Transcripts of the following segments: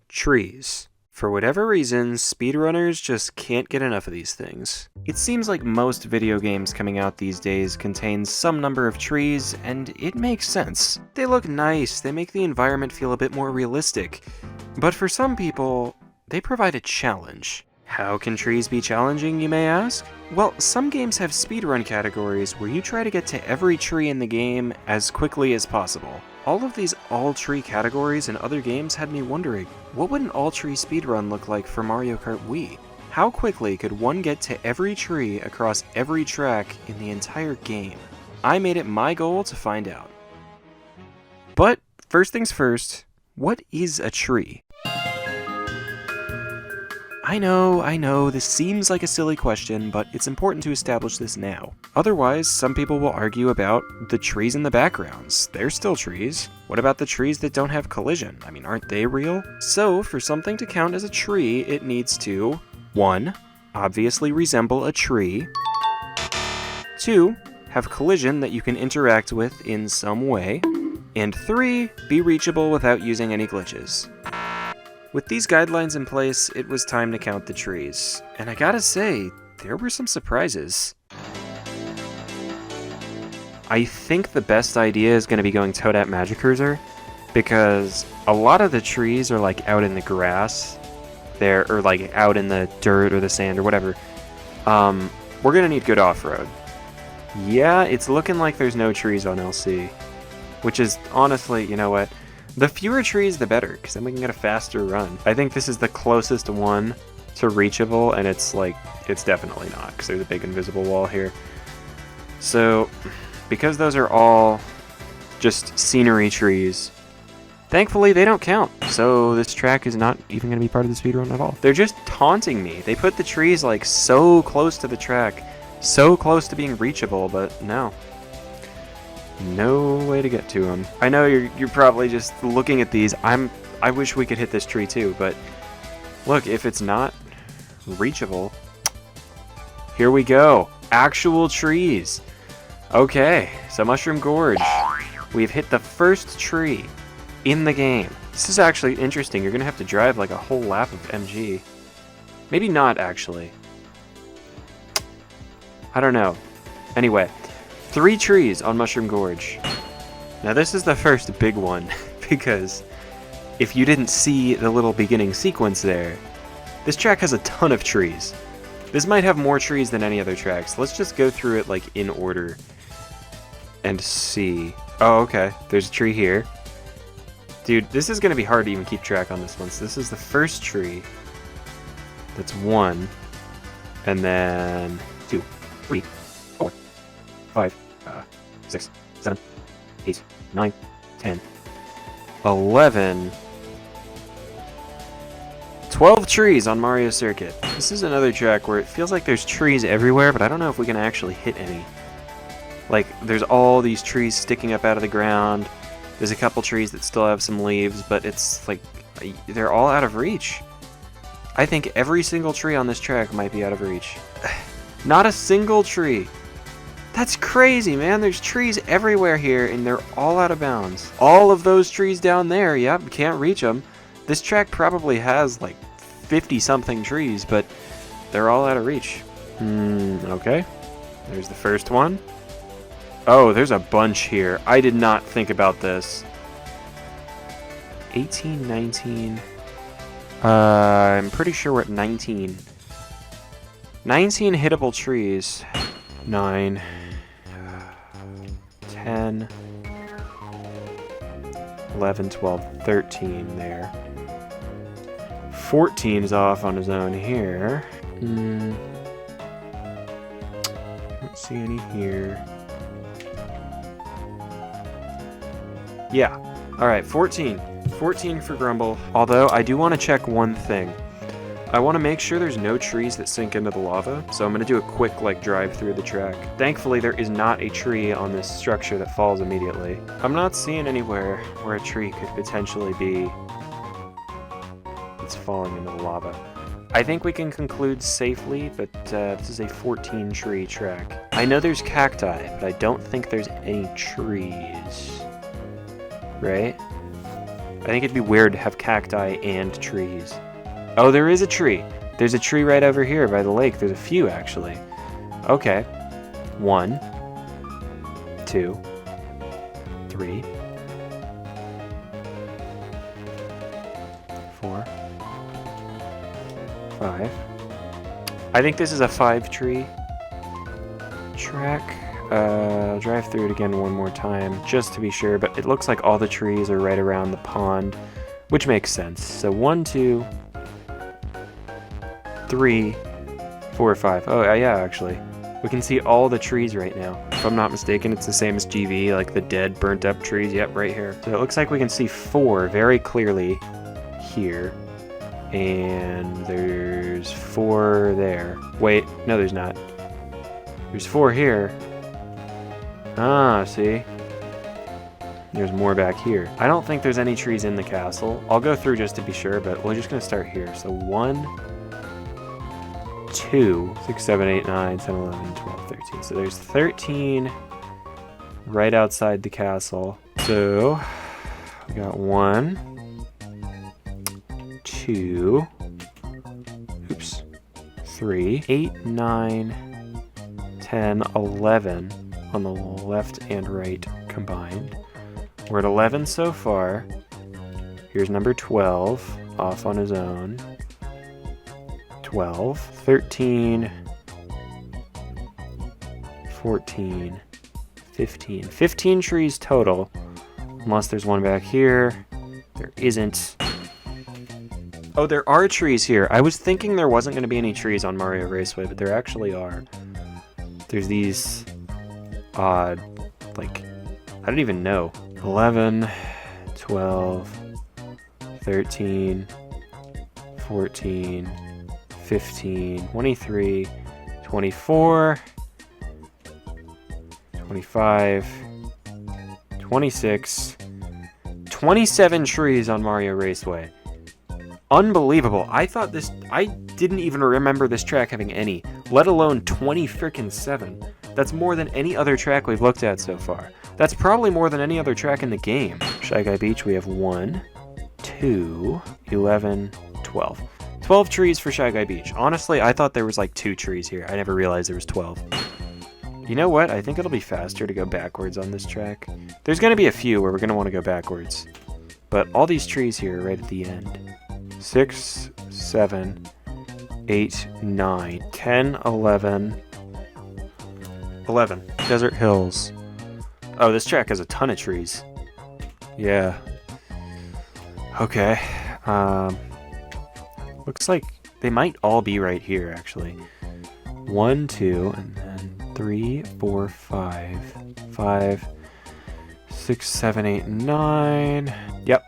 Trees. For whatever reason, speedrunners just can't get enough of these things. It seems like most video games coming out these days contain some number of trees, and it makes sense. They look nice, they make the environment feel a bit more realistic. But for some people, they provide a challenge. How can trees be challenging, you may ask? Well, some games have speedrun categories where you try to get to every tree in the game as quickly as possible. All of these all-tree categories in other games had me wondering, what would an all-tree speedrun look like for Mario Kart Wii? How quickly could one get to every tree across every track in the entire game? I made it my goal to find out. But, first things first, what is a tree? I know, this seems like a silly question, but it's important to establish this now. Otherwise, some people will argue about the trees in the backgrounds. They're still trees. What about the trees that don't have collision? I mean, aren't they real? So, for something to count as a tree, it needs to 1. Obviously resemble a tree. 2. Have collision that you can interact with in some way. And 3. Be reachable without using any glitches. With these guidelines in place, it was time to count the trees. And I gotta say, there were some surprises. I think the best idea is going to be going Toadette Magic Cruiser, because a lot of the trees are like out in the grass, or like out in the dirt or the sand or whatever. We're going to need good off-road. Yeah, it's looking like there's no trees on LC, which is honestly, you know what? The fewer trees, the better, because then we can get a faster run. I think this is the closest one to reachable, and it's definitely not, because there's a big invisible wall here. So, because those are all just scenery trees, thankfully they don't count. So this track is not even going to be part of the speedrun at all. They're just taunting me. They put the trees like so close to the track, so close to being reachable, but no. No way to get to them. I know you're probably just looking at these. I wish we could hit this tree too, but look, if it's not reachable, here we go. Actual trees. Okay, so Mushroom Gorge. We've hit the first tree in the game. This is actually interesting. You're gonna have to drive like a whole lap of MG. Maybe not actually. I don't know. Anyway. 3 trees on Mushroom Gorge. Now this is the first big one, because if you didn't see the little beginning sequence there, this track has a ton of trees. This might have more trees than any other tracks. Let's just go through it like in order and see. Oh, okay. There's a tree here. Dude, this is going to be hard to even keep track on this one. So this is the first tree. That's 1. And then 2, 3, 4, 5, 6, 7, 8, 9, 10, 11, 12 trees on Mario Circuit. This is another track where it feels like there's trees everywhere, but I don't know if we can actually hit any. Like, there's all these trees sticking up out of the ground. There's a couple trees that still have some leaves, but it's like, they're all out of reach. I think every single tree on this track might be out of reach. Not a single tree. That's crazy, man. There's trees everywhere here, and they're all out of bounds. All of those trees down there, yep, can't reach them. This track probably has like 50-something trees, but they're all out of reach. Okay. There's the first one. Oh, there's a bunch here. I did not think about this. 18, 19. I'm pretty sure we're at 19. 19 hittable trees. 9. 10. 11, 12, 13 there. 14 is off on his own here. Don't see any here. Yeah. Alright, 14. 14 for Grumble. Although, I do want to check one thing. I want to make sure there's no trees that sink into the lava, so I'm going to do a quick drive through the track. Thankfully, there is not a tree on this structure that falls immediately. I'm not seeing anywhere where a tree could potentially be that's falling into the lava. I think we can conclude safely, but this is a 14 tree track. I know there's cacti, but I don't think there's any trees. Right? I think it'd be weird to have cacti and trees. Oh, there is a tree. There's a tree right over here by the lake. There's a few, actually. Okay. 1, 2, 3, 4, 5. I think this is a 5-tree track. Drive through it again one more time, just to be sure, but it looks like all the trees are right around the pond, which makes sense. So 1, 2, 3, 4, 5. Oh, yeah, actually. We can see all the trees right now. If I'm not mistaken, it's the same as GV, like the dead, burnt-up trees. Yep, right here. So it looks like we can see 4 very clearly here. And there's 4 there. Wait, no, there's not. There's 4 here. Ah, see? There's more back here. I don't think there's any trees in the castle. I'll go through just to be sure, but we're just going to start here. So 1, 2, 6, 7, 8, 9, 10, 11, 12, 13. So there's 13 right outside the castle. So we got 1, 2, 3, 8, 9, 10, 11 on the left and right combined. We're at 11 so far. Here's number 12 off on his own. 12, 13, 14, 15. 15 trees total, unless there's one back here. There isn't. Oh, there are trees here. I was thinking there wasn't going to be any trees on Mario Raceway, but there actually are. There's these odd, like, I don't even know. 11, 12, 13, 14, 15, 23, 24, 25, 26, 27 trees on Mario Raceway. Unbelievable. I didn't even remember this track having any, let alone 27. That's more than any other track we've looked at so far. That's probably more than any other track in the game. Shy Guy Beach, we have 1, 2, 11, 12. 12 trees for Shy Guy Beach. Honestly, I thought there was like 2 trees here. I never realized there was 12. You know what? I think it'll be faster to go backwards on this track. There's going to be a few where we're going to want to go backwards. But all these trees here are right at the end. 6, 7, 8, 9, 10, 11. 11. Desert Hills. Oh, this track has a ton of trees. Yeah. Okay. Looks like they might all be right here, actually. 1, 2, and then 3, 4, 5. 5, 6, 7, 8, 9. Yep.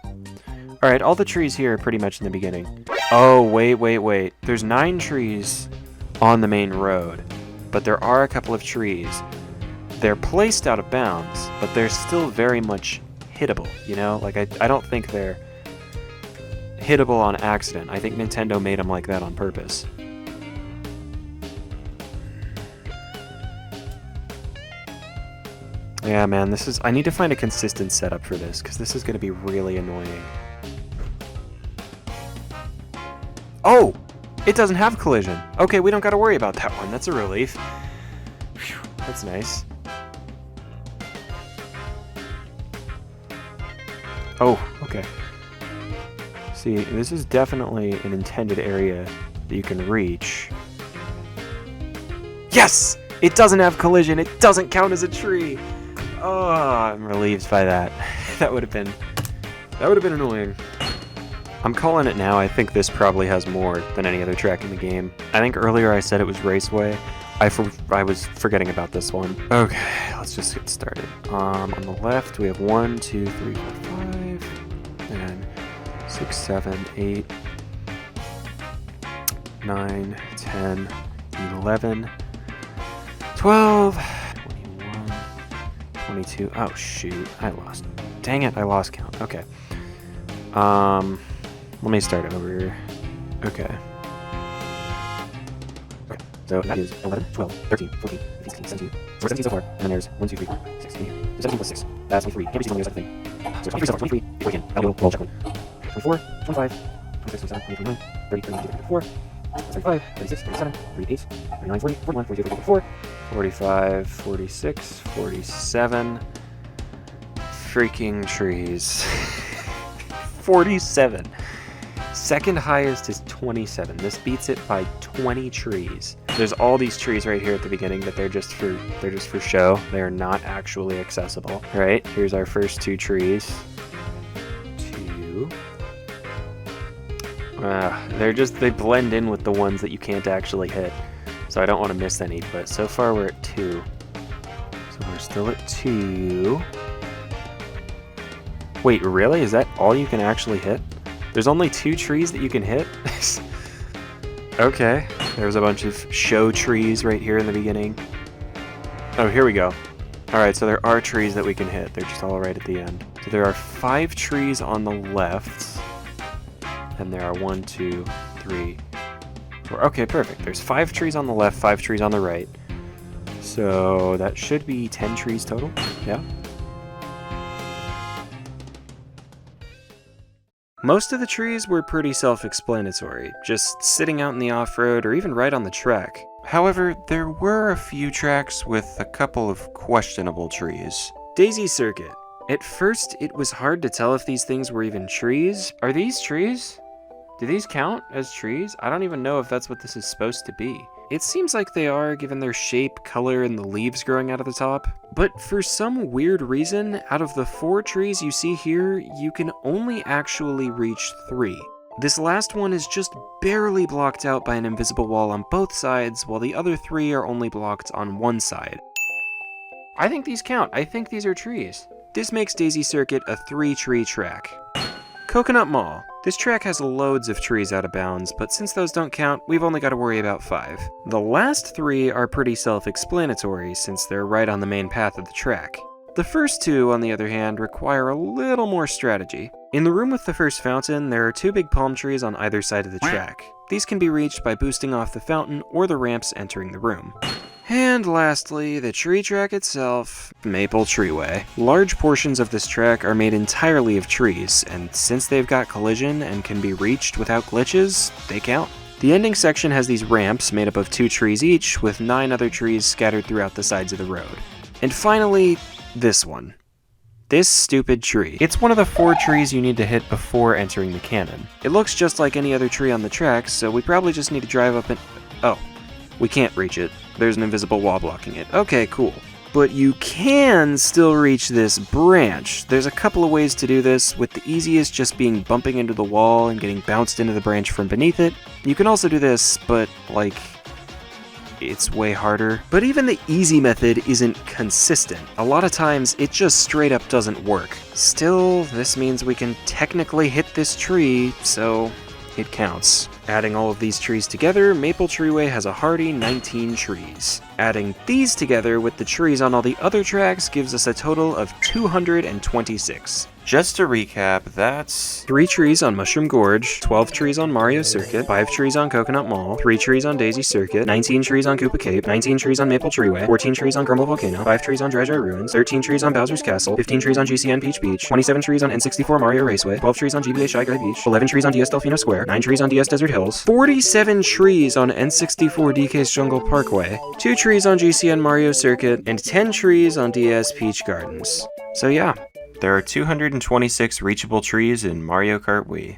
Alright, all the trees here are pretty much in the beginning. Oh, wait. There's 9 trees on the main road, but there are a couple of trees. They're placed out of bounds, but they're still very much hittable, you know? Like, I don't think they're hittable on accident. I think Nintendo made them like that on purpose. Yeah, man, I need to find a consistent setup for this, because this is going to be really annoying. Oh! It doesn't have collision. Okay, we don't got to worry about that one. That's a relief. Whew, that's nice. Oh, okay. See, this is definitely an intended area that you can reach. Yes! It doesn't have collision. It doesn't count as a tree. Oh, I'm relieved by that. That would have been annoying. I'm calling it now. I think this probably has more than any other track in the game. I think earlier I said it was Raceway. I was forgetting about this one. Okay, let's just get started. On the left, we have 1, 2, 3, 4, 5, and 6, 7, 8, 9, 10, 11, 12, 21, 22. Oh, shoot. Dang it, I lost count. Okay. Let me start over. Okay. So that is 11, 12, 13, 14, 15, 16, 17. So we're 17 so far. And then there's 1, 2, 3, 4, 6. 17 plus 6. That's 23. Can't be 6 on the other side of the thing. So 23 so far. 23. We can. I'll do a roll check. 24, 25, 26, 27, 29, 30, 31, 34, 35, 36, 37, 38, 39, 40, 41, 42, 44, 45, 46, 47. Freaking trees. 47. Second highest is 27. This beats it by 20 trees. There's all these trees right here at the beginning, but they're just for show. They're not actually accessible. Right? Here's our first 2 trees. 2. They blend in with the ones that you can't actually hit. So I don't want to miss any, but so far we're at 2. So we're still at 2. Wait, really? Is that all you can actually hit? There's only 2 trees that you can hit? Okay. There's a bunch of show trees right here in the beginning. Oh, here we go. Alright, so there are trees that we can hit. They're just all right at the end. So there are 5 trees on the left. And there are 1, 2, 3, 4. Okay, perfect. There's 5 trees on the left, 5 trees on the right. So that should be 10 trees total. Yeah. Most of the trees were pretty self-explanatory, just sitting out in the off-road or even right on the track. However, there were a few tracks with a couple of questionable trees. Daisy Circuit. At first, it was hard to tell if these things were even trees. Are these trees? Do these count as trees? I don't even know if that's what this is supposed to be. It seems like they are, given their shape, color, and the leaves growing out of the top. But for some weird reason, out of the 4 trees you see here, you can only actually reach 3. This last one is just barely blocked out by an invisible wall on both sides, while the other 3 are only blocked on one side. I think these count. I think these are trees. This makes Daisy Circuit a 3-tree track. Coconut Mall. This track has loads of trees out of bounds, but since those don't count, we've only got to worry about 5. The last 3 are pretty self-explanatory, since they're right on the main path of the track. The first 2, on the other hand, require a little more strategy. In the room with the first fountain, there are 2 big palm trees on either side of the track. These can be reached by boosting off the fountain or the ramps entering the room. And lastly, the tree track itself, Maple Treeway. Large portions of this track are made entirely of trees, and since they've got collision and can be reached without glitches, they count. The ending section has these ramps made up of 2 trees each, with 9 other trees scattered throughout the sides of the road. And finally, this one. This stupid tree. It's one of the 4 trees you need to hit before entering the cannon. It looks just like any other tree on the track, so we probably just need to drive up and... Oh. We can't reach it. There's an invisible wall blocking it. Okay, cool. But you can still reach this branch. There's a couple of ways to do this, with the easiest just being bumping into the wall and getting bounced into the branch from beneath it. You can also do this, but, like, it's way harder. But even the easy method isn't consistent. A lot of times, it just straight up doesn't work. Still, this means we can technically hit this tree, so it counts. Adding all of these trees together, Maple Treeway has a hearty 19 trees. Adding these together with the trees on all the other tracks gives us a total of 226. Just to recap, that's 3 trees on Mushroom Gorge, 12 trees on Mario Circuit, 5 trees on Coconut Mall, 3 trees on Daisy Circuit, 19 trees on Koopa Cape, 19 trees on Maple Treeway, 14 trees on Grumble Volcano, 5 trees on Dry Dry Ruins, 13 trees on Bowser's Castle, 15 trees on GCN Peach Beach, 27 trees on N64 Mario Raceway, 12 trees on GBA Shy Guy Beach, 11 trees on DS Delfino Square, 9 trees on DS Desert Hills, 47 trees on N64 DK's Jungle Parkway, 2 trees on GCN Mario Circuit, and 10 trees on DS Peach Gardens. So yeah. There are 226 reachable trees in Mario Kart Wii.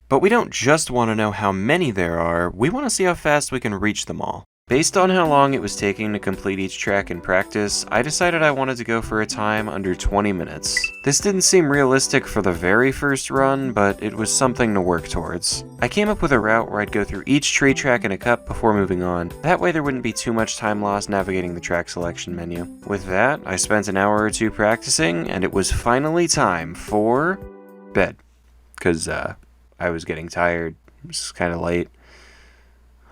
But we don't just want to know how many there are, we want to see how fast we can reach them all. Based on how long it was taking to complete each track in practice, I decided I wanted to go for a time under 20 minutes. This didn't seem realistic for the very first run, but it was something to work towards. I came up with a route where I'd go through each tree track in a cup before moving on. That way there wouldn't be too much time lost navigating the track selection menu. With that, I spent an hour or 2 practicing, and it was finally time for bed. Cause I was getting tired. It was kind of late.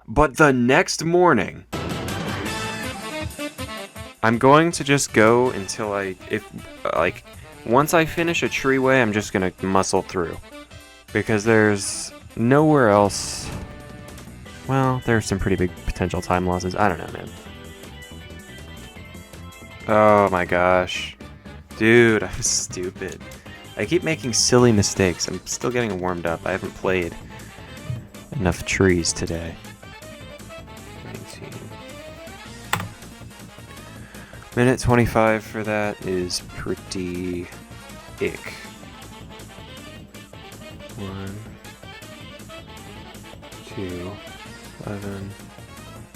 But the next morning, I'm going to just go until once I finish a treeway, I'm just gonna muscle through. Because there's nowhere else. Well, there's some pretty big potential time losses. I don't know, man. Oh my gosh. Dude, I'm stupid. I keep making silly mistakes. I'm still getting warmed up. I haven't played enough trees today. 19. Minute 25 for that is pretty ick. 1, 2, 11,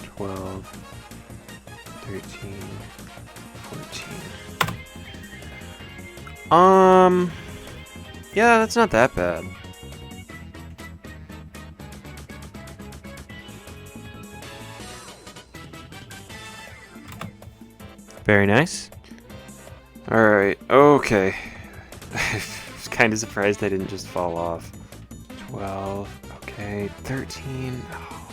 12, 13, 14. Yeah, that's not that bad. Very nice. Alright, okay. I was kind of surprised I didn't just fall off. 12, okay, 13. Oh.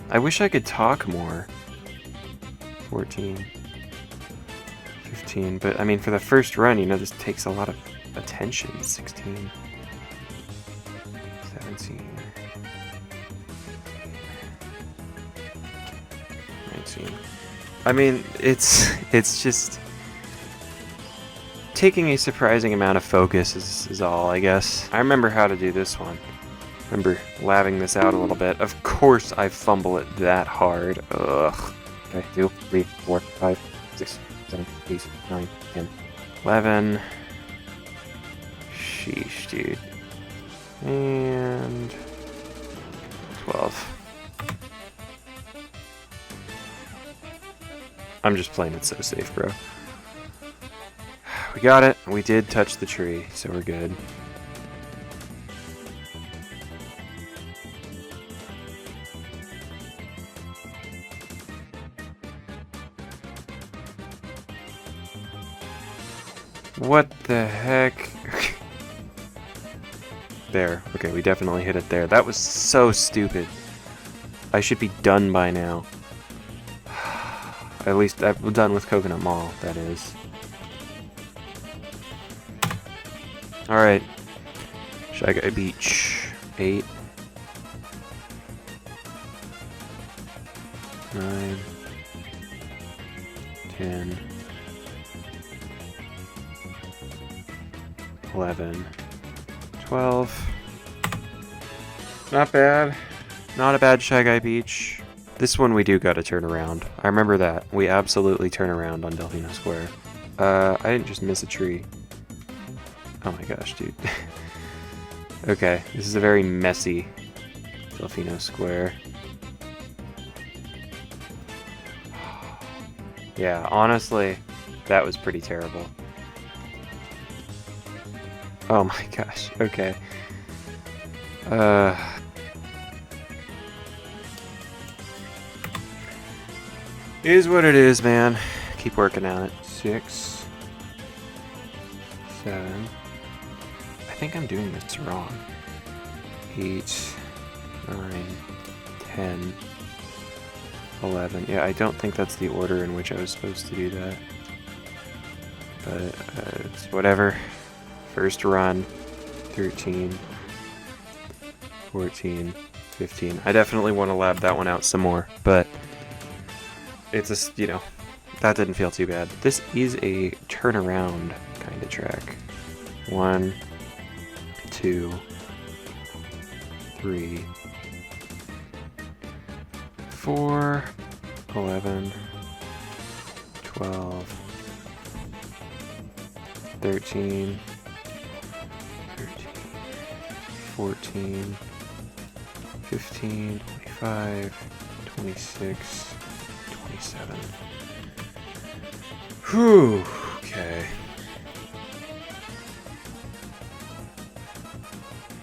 I wish I could talk more. 14. 15, but I mean, for the first run, you know, this takes a lot of attention. 16. 17. 19. I mean, it's just taking a surprising amount of focus is all, I guess. I remember how to do this one. Remember labbing this out a little bit. Of course I fumble it that hard. Ugh. Okay, 2, 3, 4, 5, 6, 7, 8, 9, 10, 11. Sheesh, dude. And 12. I'm just playing it so safe, bro. We got it. We did touch the tree, so we're good. What the heck? There. Okay, we definitely hit it there. That was so stupid. I should be done by now. At least I'm done with Coconut Mall, that is. Alright. Shy Guy Beach. 8. 9. 10. 11. 12. Not bad. Not a bad Shy Guy Beach. This one we do gotta turn around. I remember that. We absolutely turn around on Delfino Square. I didn't just miss a tree. Oh my gosh, dude. Okay, this is a very messy Delfino Square. Yeah, honestly, that was pretty terrible. Oh my gosh, okay. Is what it is, man. Keep working on it. 6, 7. I think I'm doing this wrong. 8, 9, 10, 11. Yeah, I don't think that's the order in which I was supposed to do that. But it's whatever. First run. 13, 14, 15. I definitely want to lab that one out some more, but it's just, you know, that didn't feel too bad. This is a turnaround kind of track. 1, 2, 3, 4, 11, 12, 13, 14, 15, 25, 26, 27. Whew, okay.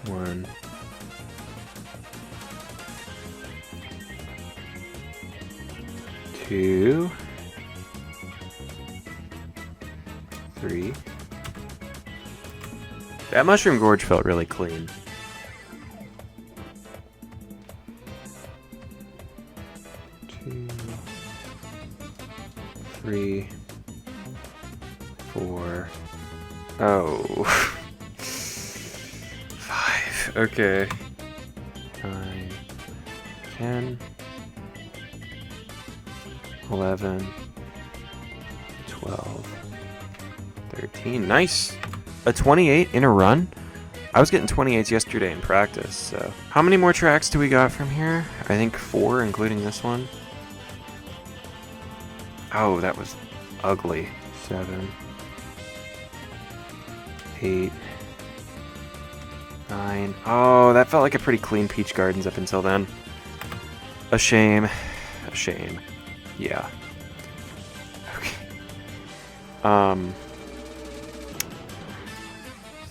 1, 2, 3. That Mushroom Gorge felt really clean. 2, 3, 4. Oh. 5. Okay. 9, 10, 11, 12, 13. Nice. A 28 in a run? I was getting 28s yesterday in practice, so. How many more tracks do we got from here? I think 4, including this one. Oh, that was ugly. 7, 8, 9. Oh, that felt like a pretty clean Peach Gardens up until then. A shame. A shame. Yeah. Okay.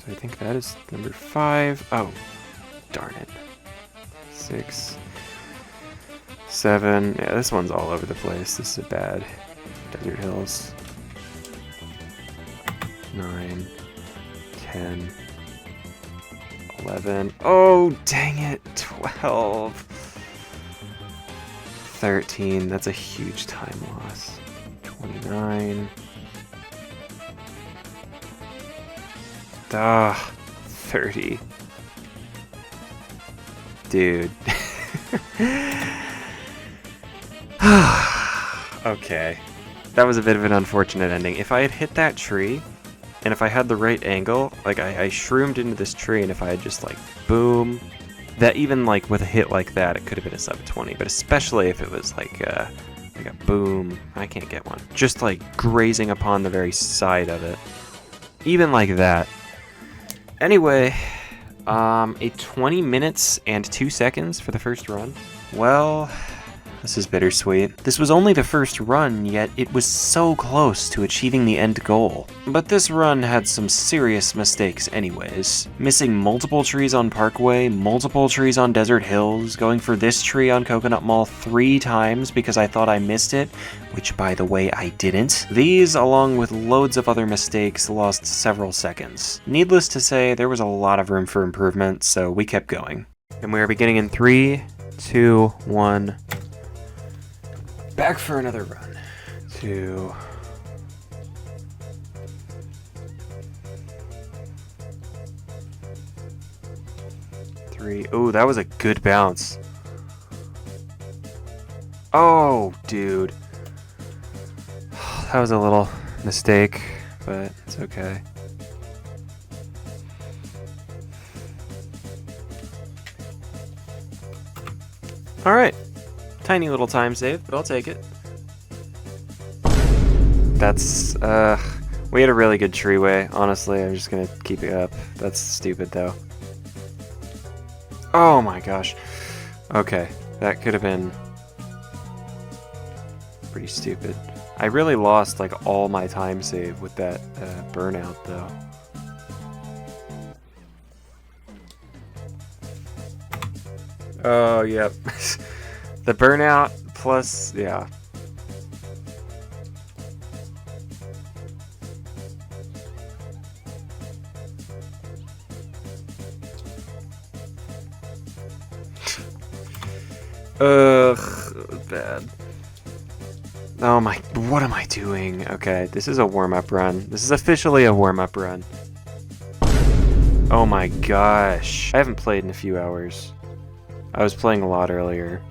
So I think that is number 5. Oh, darn it. 6, 7. Yeah, this one's all over the place. This is a bad Desert Hills. 9, 10, 11. Oh, dang it. 12. 13. That's a huge time loss. 29. Ah, 30. Dude. Okay. That was a bit of an unfortunate ending. If I had hit that tree, and if I had the right angle, like I shroomed into this tree, and if I had just like, boom, that even like with a hit like that, it could have been a sub 20, but especially if it was like a boom, I can't get one. Just like grazing upon the very side of it. Even like that. Anyway, a 20 minutes and 2 seconds for the first run. Well, this is bittersweet. This was only the first run, yet it was so close to achieving the end goal. But this run had some serious mistakes anyways. Missing multiple trees on Parkway, multiple trees on Desert Hills, going for this tree on Coconut Mall 3 times because I thought I missed it, which by the way I didn't. These, along with loads of other mistakes, lost several seconds. Needless to say, there was a lot of room for improvement, so we kept going. And we are beginning in 3, 2, 1... Back for another run. 2. 3. Oh, that was a good bounce. Oh, dude. That was a little mistake, but it's okay. All right. Tiny little time save, but I'll take it. That's, we had a really good treeway, honestly. I'm just gonna keep it up. That's stupid, though. Oh my gosh. Okay, that could have been pretty stupid. I really lost, like, all my time save with that burnout, though. Oh, yep. The burnout plus, yeah. Ugh, bad. Oh my, what am I doing? Okay, this is a warm-up run. This is officially a warm-up run. Oh my gosh. I haven't played in a few hours. I was playing a lot earlier.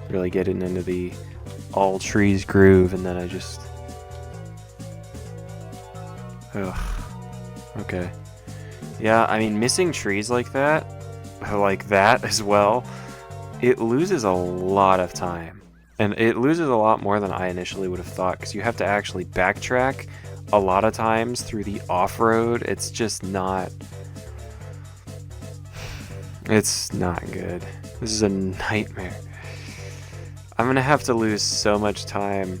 Really getting into the all trees groove, and then I just... Ugh. Okay. Yeah, I mean, missing trees like that as well, it loses a lot of time. And it loses a lot more than I initially would have thought, because you have to actually backtrack a lot of times through the off-road. It's just not... It's not good. This is a nightmare. I'm gonna have to lose so much time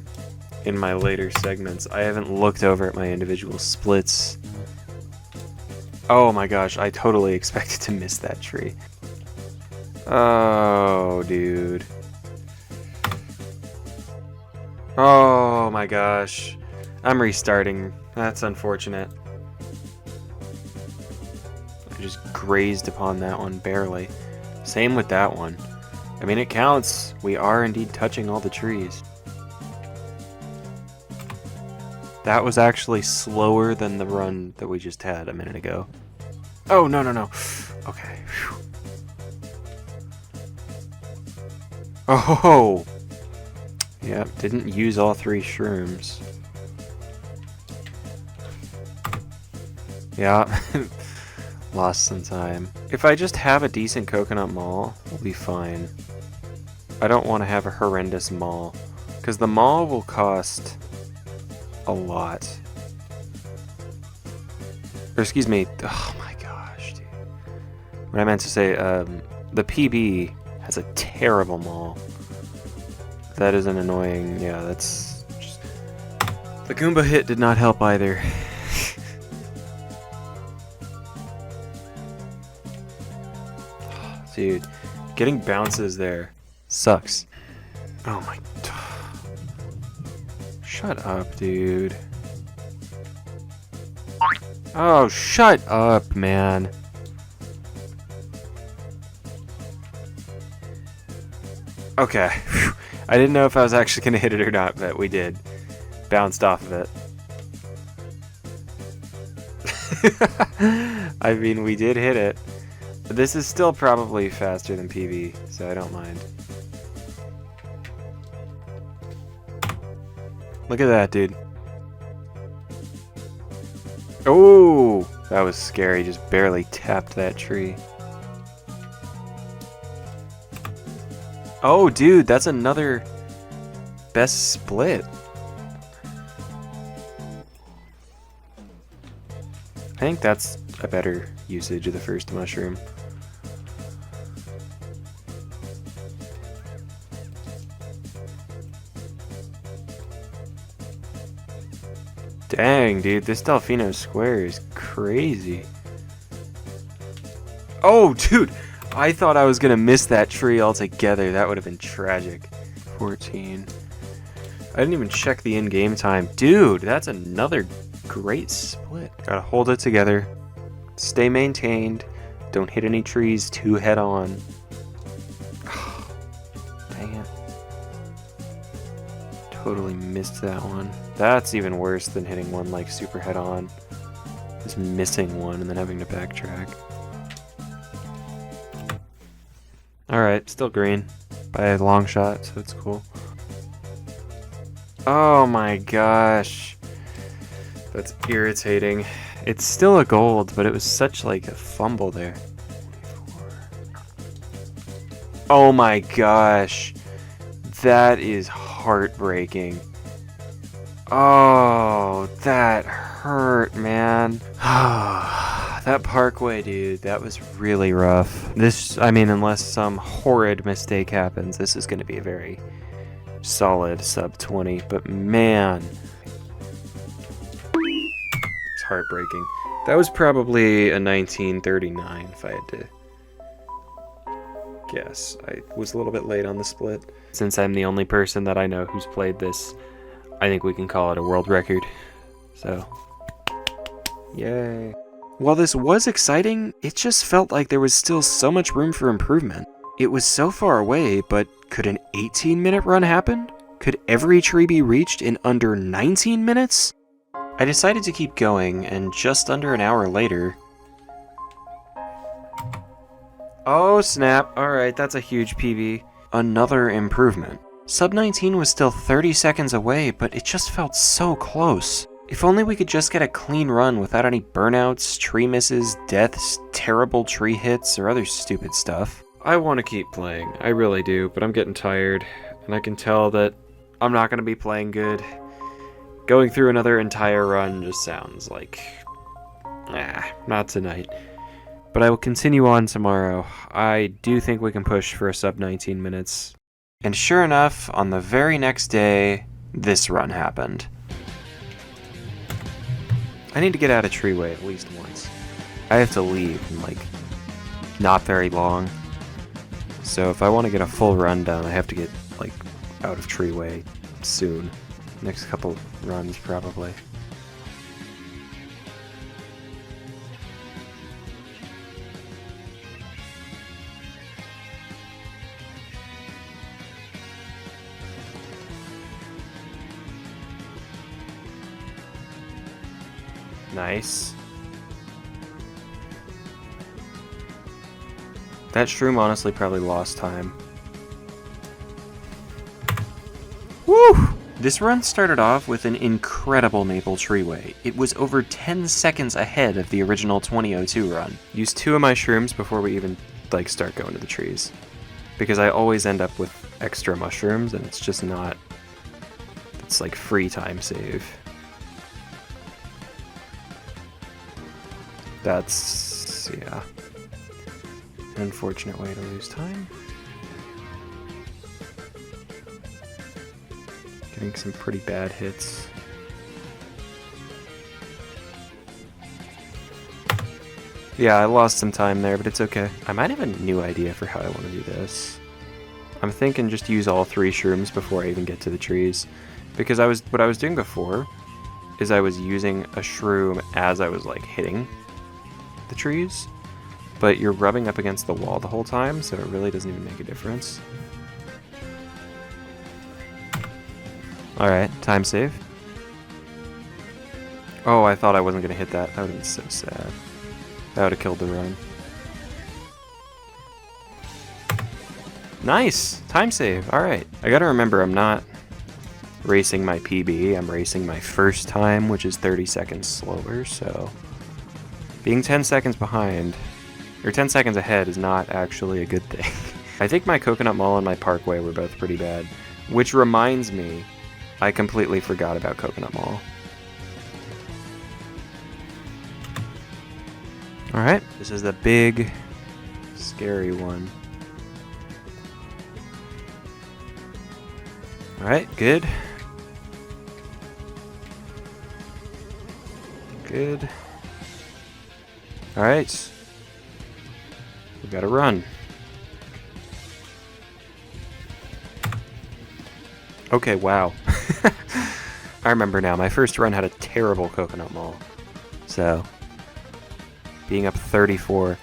in my later segments. I haven't looked over at my individual splits. Oh my gosh, I totally expected to miss that tree. Oh, dude. Oh my gosh. I'm restarting. That's unfortunate. I just grazed upon that one barely. Same with that one. I mean, it counts. We are indeed touching all the trees. That was actually slower than the run that we just had a minute ago. Oh, no, no, no. Okay. Whew. Oh! Yep, didn't use all 3 shrooms. Yeah. Lost some time. If I just have a decent coconut mall, we'll be fine. I don't want to have a horrendous mall, because the mall will cost a lot. Or excuse me, oh my gosh, dude. What I meant to say, the PB has a terrible mall. That is an annoying, yeah, that's just... The Goomba hit did not help either. Dude, getting bounces there sucks. Oh my... Shut up, dude. Oh, shut up, man. Okay. I didn't know if I was actually going to hit it or not, but we did. Bounced off of it. I mean, we did hit it. This is still probably faster than PB, so I don't mind. Look at that, dude. Oh, that was scary. Just barely tapped that tree. Oh, dude, that's another best split. I think that's a better usage of the first mushroom. Dang, dude, this Delfino Square is crazy. Oh, dude, I thought I was gonna miss that tree altogether. That would have been tragic. 14. I didn't even check the in-game time. Dude, that's another great split. Gotta hold it together. Stay maintained. Don't hit any trees too head-on. Dang it. Totally missed that one. That's even worse than hitting one like super head-on. Just missing one and then having to backtrack. Alright, still green. By a long shot, so it's cool. Oh my gosh. That's irritating. It's still a gold, but it was such like a fumble there. Oh my gosh. That is heartbreaking. Oh, that hurt, man. That parkway, dude, that was really rough. This, I mean, unless some horrid mistake happens, this is going to be a very solid sub 20, but man. It's heartbreaking. That was probably a 1939 if I had to guess. I was a little bit late on the split. Since I'm the only person that I know who's played this, I think we can call it a world record. So, yay. While this was exciting, it just felt like there was still so much room for improvement. It was so far away, but could an 18-minute run happen? Could every tree be reached in under 19 minutes? I decided to keep going, and just under an hour later... Oh snap, alright, that's a huge PB. Another improvement. Sub 19 was still 30 seconds away, but it just felt so close. If only we could just get a clean run without any burnouts, tree misses, deaths, terrible tree hits, or other stupid stuff. I want to keep playing, I really do, but I'm getting tired, and I can tell that I'm not going to be playing good. Going through another entire run just sounds like... not tonight. But I will continue on tomorrow. I do think we can push for a sub 19 minutes. And sure enough, on the very next day, this run happened. I need to get out of Treeway at least once. I have to leave in, like, not very long. So if I want to get a full run done, I have to get, like, out of Treeway soon. Next couple runs, probably. Nice. That shroom honestly probably lost time. Woo! This run started off with an incredible maple treeway. It was over 10 seconds ahead of the original 2002 run. Used 2 of my shrooms before we even start going to the trees, because I always end up with extra mushrooms and it's just not, it's like free time save. That's, yeah, an unfortunate way to lose time. Getting some pretty bad hits. Yeah, I lost some time there, but it's okay. I might have a new idea for how I want to do this. I'm thinking just use all 3 shrooms before I even get to the trees. Because what I was doing before is I was using a shroom as I was like hitting the trees, but you're rubbing up against the wall the whole time, so it really doesn't even make a difference. Alright, time save. Oh, I thought I wasn't going to hit that. That would have been so sad. That would have killed the run. Nice! Time save. Alright. I gotta remember I'm not racing my PB. I'm racing my first time, which is 30 seconds slower, so being 10 seconds behind, or 10 seconds ahead, is not actually a good thing. I think my Coconut Mall and my Parkway were both pretty bad, which reminds me, I completely forgot about Coconut Mall. Alright, this is the big, scary one. Alright, good. Good. Alright. We gotta run. Okay, wow. I remember now, my first run had a terrible Coconut Mall. So, being up 34.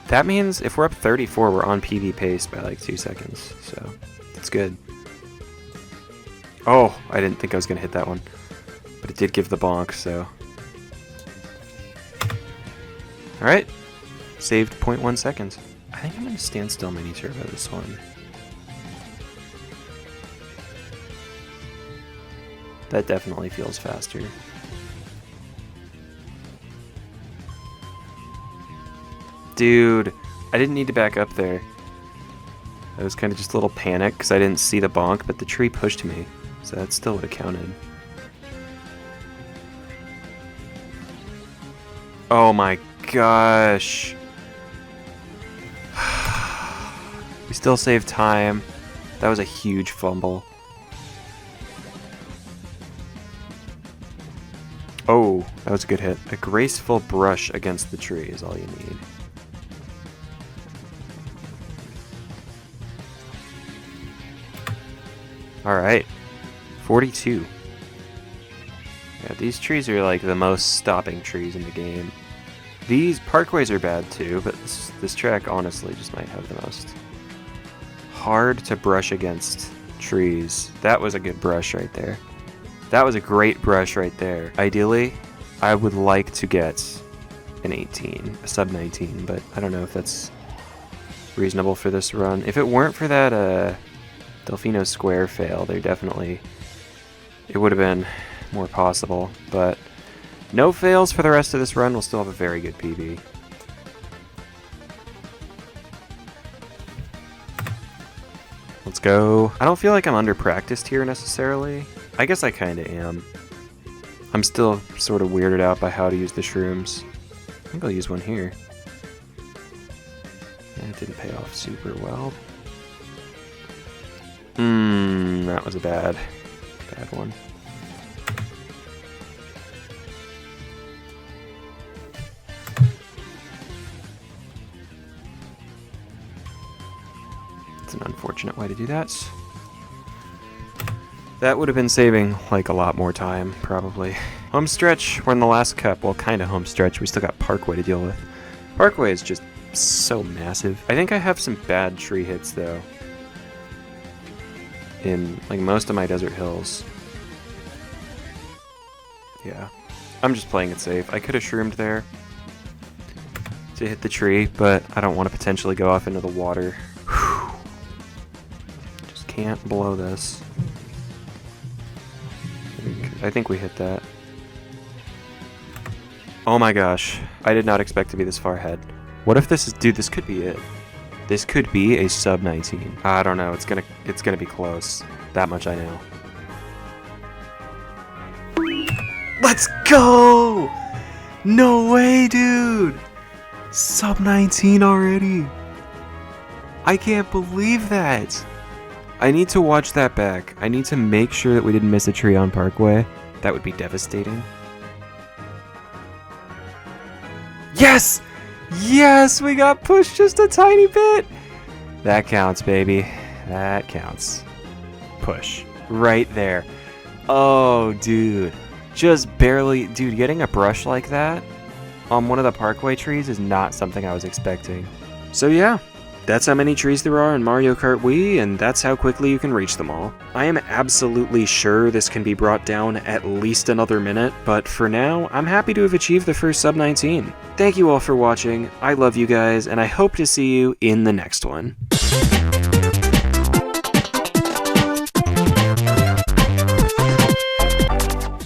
That means if we're up 34, we're on PB pace by like 2 seconds. So, it's good. Oh, I didn't think I was going to hit that one. But it did give the bonk, so. Alright. Saved 0.1 seconds. I think I'm going to stand still mini turbo this one. That definitely feels faster. Dude, I didn't need to back up there. I was kind of just a little panicked because I didn't see the bonk, but the tree pushed me, so that still would have counted. Oh my gosh. We still saved time. That was a huge fumble. Oh, that was a good hit. A graceful brush against the tree is all you need. Alright. 42. Yeah, these trees are like the most stopping trees in the game. These parkways are bad too, but this track honestly just might have the most hard to brush against trees. That was a good brush right there. That was a great brush right there. Ideally, I would like to get an 18, a sub 19, but I don't know if that's reasonable for this run. If it weren't for that Delfino Square fail, it would have been more possible, but no fails for the rest of this run. We'll still have a very good PB. Let's go. I don't feel like I'm under-practiced here necessarily. I guess I kind of am. I'm still sort of weirded out by how to use the shrooms. I think I'll use one here. Yeah, it didn't pay off super well. That was a bad one. It's an unfortunate way to do that. That would have been saving, like, a lot more time, probably. Home stretch, we're in the last cup. Well, kind of home stretch. We still got Parkway to deal with. Parkway is just so massive. I think I have some bad tree hits, though, in, like, most of my desert hills. Yeah. I'm just playing it safe. I could have shroomed there to hit the tree, but I don't want to potentially go off into the water. Whew. Just can't blow this. I think we hit that. Oh my gosh. I did not expect to be this far ahead. What if this is... Dude, this could be it. This could be a sub 19. I don't know. It's gonna be close. That much I know. Let's go! No way, dude! Sub 19 already. I can't believe that. I need to watch that back. I need to make sure that we didn't miss a tree on Parkway. That would be devastating. Yes! Yes, we got pushed just a tiny bit. That counts, baby. That counts. Push. Right there. Oh, dude. Just barely... Dude, getting a brush like that on one of the Parkway trees is not something I was expecting. So yeah, that's how many trees there are in Mario Kart Wii, and that's how quickly you can reach them all. I am absolutely sure this can be brought down at least another minute, but for now, I'm happy to have achieved the first sub 19. Thank you all for watching, I love you guys, and I hope to see you in the next one.